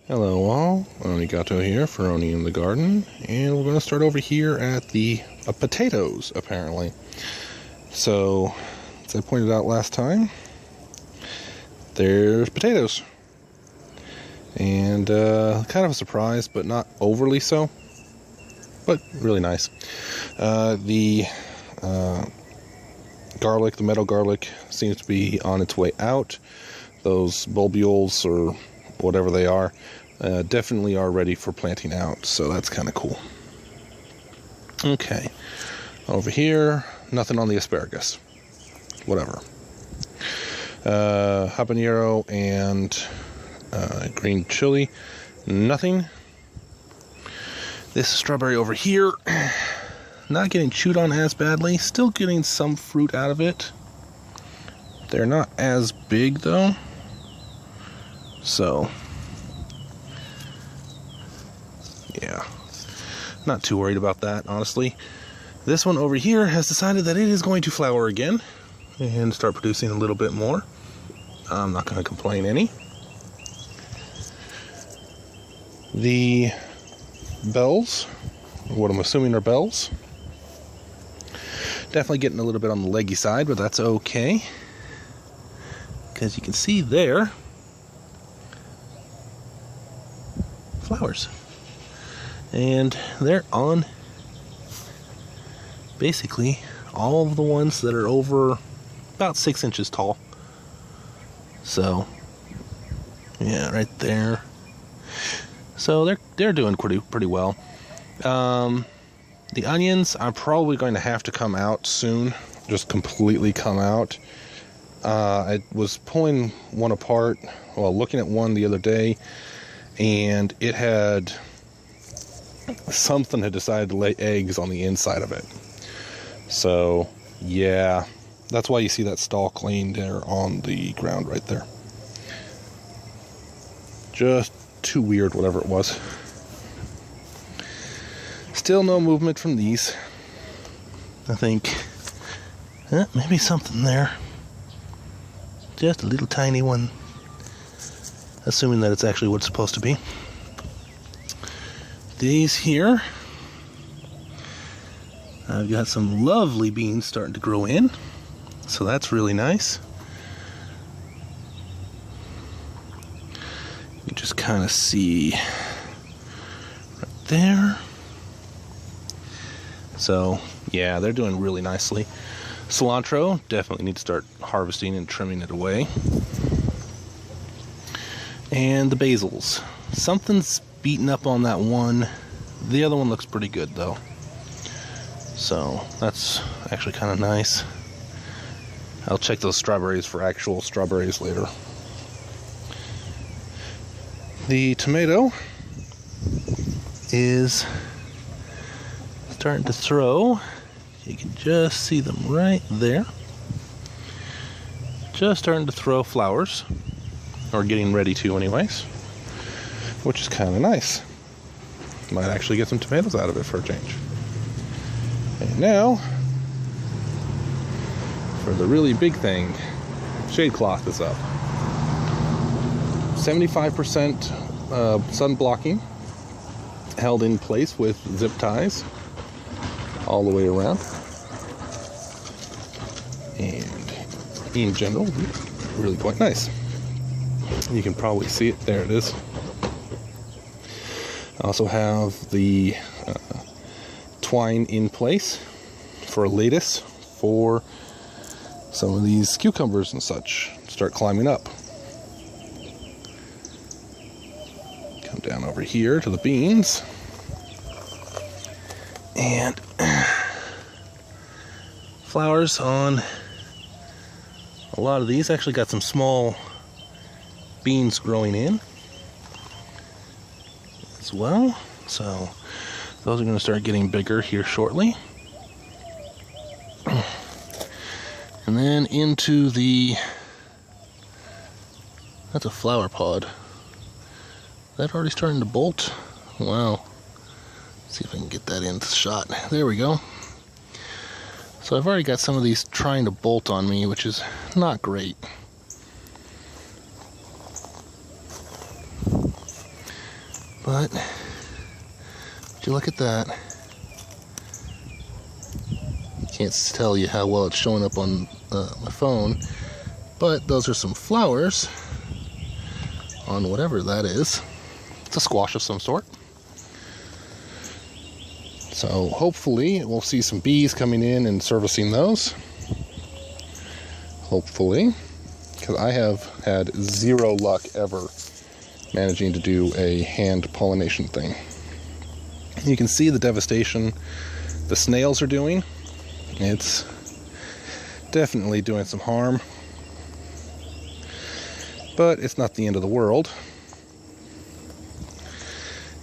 Hello all, Onigato here for Oni in the Garden, and we're going to start over here at the potatoes, apparently. So, as I pointed out last time, there's potatoes. And kind of a surprise, but not overly so, but really nice. The garlic, the meadow garlic, seems to be on its way out. Those bulbules, or whatever they are, definitely are ready for planting out, so that's kind of cool. Okay, over here, nothing on the asparagus. Whatever. Habanero and green chili, nothing. This strawberry over here, not getting chewed on as badly, still getting some fruit out of it. They're not as big though, so yeah, not too worried about that, honestly. This one over here has decided that it is going to flower again and start producing a little bit more. I'm not going to complain any. The bells, what I'm assuming are bells, definitely getting a little bit on the leggy side, but that's okay, because you can see there, flowers. And they're on basically all of the ones that are over about 6 inches tall. So yeah, right there. So they're doing pretty well. The onions are probably going to have to come out soon, just completely come out. I was pulling one apart, well, looking at one the other day, and it had something had decided to lay eggs on the inside of it. So yeah, that's why you see that stalk laying there on the ground right there. Just too weird, whatever it was. Still no movement from these. I think maybe something there, just a little tiny one, assuming that it's actually what it's supposed to be. These here, I've got some lovely beans starting to grow in, so that's really nice. You can just kind of see right there. So yeah, they're doing really nicely. Cilantro, definitely need to start harvesting and trimming it away. And the basils, something's beaten up on that one. The other one looks pretty good though, so that's actually kind of nice. I'll check those strawberries for actual strawberries later. The tomato is starting to throw. You can just see them right there. Just starting to throw flowers, or getting ready to anyways, which is kind of nice. Might actually get some tomatoes out of it for a change. And now, for the really big thing, shade cloth is up. 75% sun blocking, held in place with zip ties all the way around. And in general, really quite nice. You can probably see it. There it is. I also have the twine in place for a lattice for some of these cucumbers and such to start climbing up. Come down over here to the beans. And flowers on a lot of these. Actually got some small beans growing in as well, so those are going to start getting bigger here shortly. And then into the, that's a flower pod. Is that already starting to bolt? Wow. Let's see if I can get that into the shot. There we go. So I've already got some of these trying to bolt on me, which is not great. But would you look at that? Can't tell you how well it's showing up on my phone, but those are some flowers on whatever that is. It's a squash of some sort. So hopefully we'll see some bees coming in and servicing those. Hopefully, because I have had zero luck ever managing to do a hand pollination thing. You can see the devastation the snails are doing. It's definitely doing some harm, but it's not the end of the world.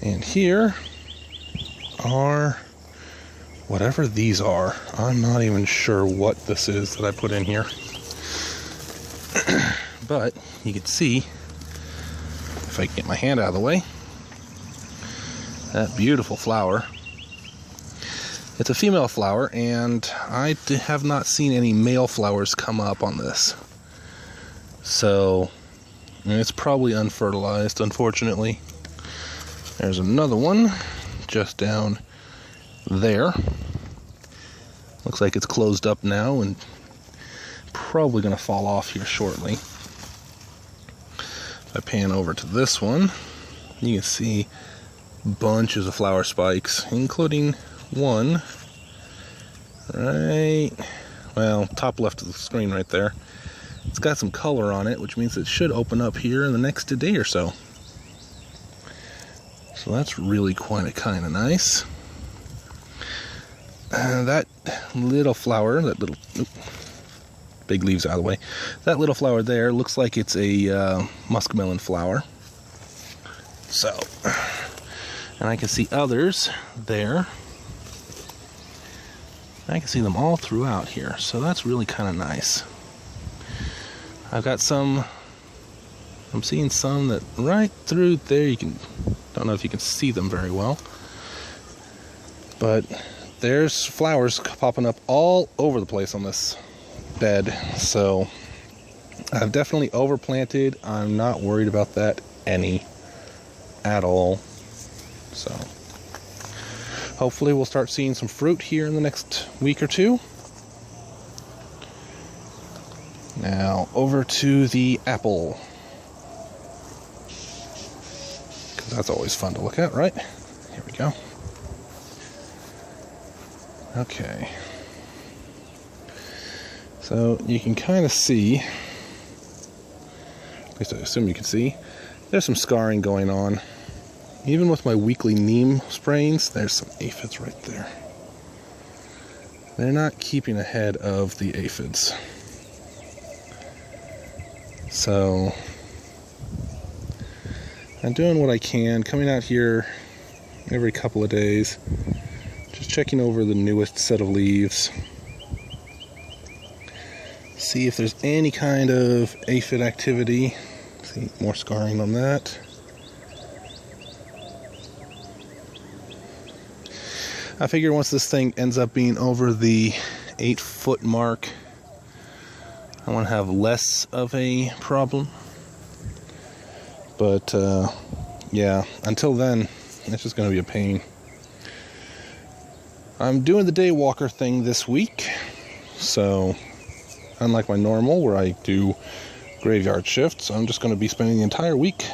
And here are whatever these are. I'm not even sure what this is that I put in here. But you can see, if I can get my hand out of the way, that beautiful flower. It's a female flower, and I have not seen any male flowers come up on this. So, it's probably unfertilized, unfortunately. There's another one just down there. Looks like it's closed up now and probably going to fall off here shortly. If I pan over to this one, you can see bunches of flower spikes, including one right, well, top left of the screen right there. It's got some color on it, which means it should open up here in the next day or so. So that's really quite kind of nice. That little flower, that little, big leaves out of the way. That little flower there looks like it's a muskmelon flower. So, and I can see others there. I can see them all throughout here, so that's really kind of nice. I've got some, I'm seeing some that right through there, you can, don't know if you can see them very well, but there's flowers popping up all over the place on this bed. So I've definitely overplanted. I'm not worried about that any at all. So hopefully we'll start seeing some fruit here in the next week or two. Now over to the apple, because that's always fun to look at, right? Here we go. Okay. So you can kind of see, at least I assume you can see, there's some scarring going on. Even with my weekly neem sprayings, there's some aphids right there. They're not keeping ahead of the aphids. So I'm doing what I can, coming out here every couple of days, just checking over the newest set of leaves. See if there's any kind of aphid activity. See more scarring on that. I figure once this thing ends up being over the 8-foot mark, I want to have less of a problem. But yeah, until then, it's just going to be a pain. I'm doing the day walker thing this week, so unlike my normal where I do graveyard shifts, I'm just going to be spending the entire week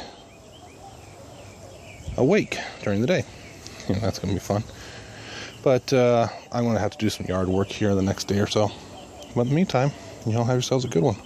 awake during the day. Yeah, that's going to be fun. But I'm going to have to do some yard work here the next day or so. But in the meantime, you all have yourselves a good one.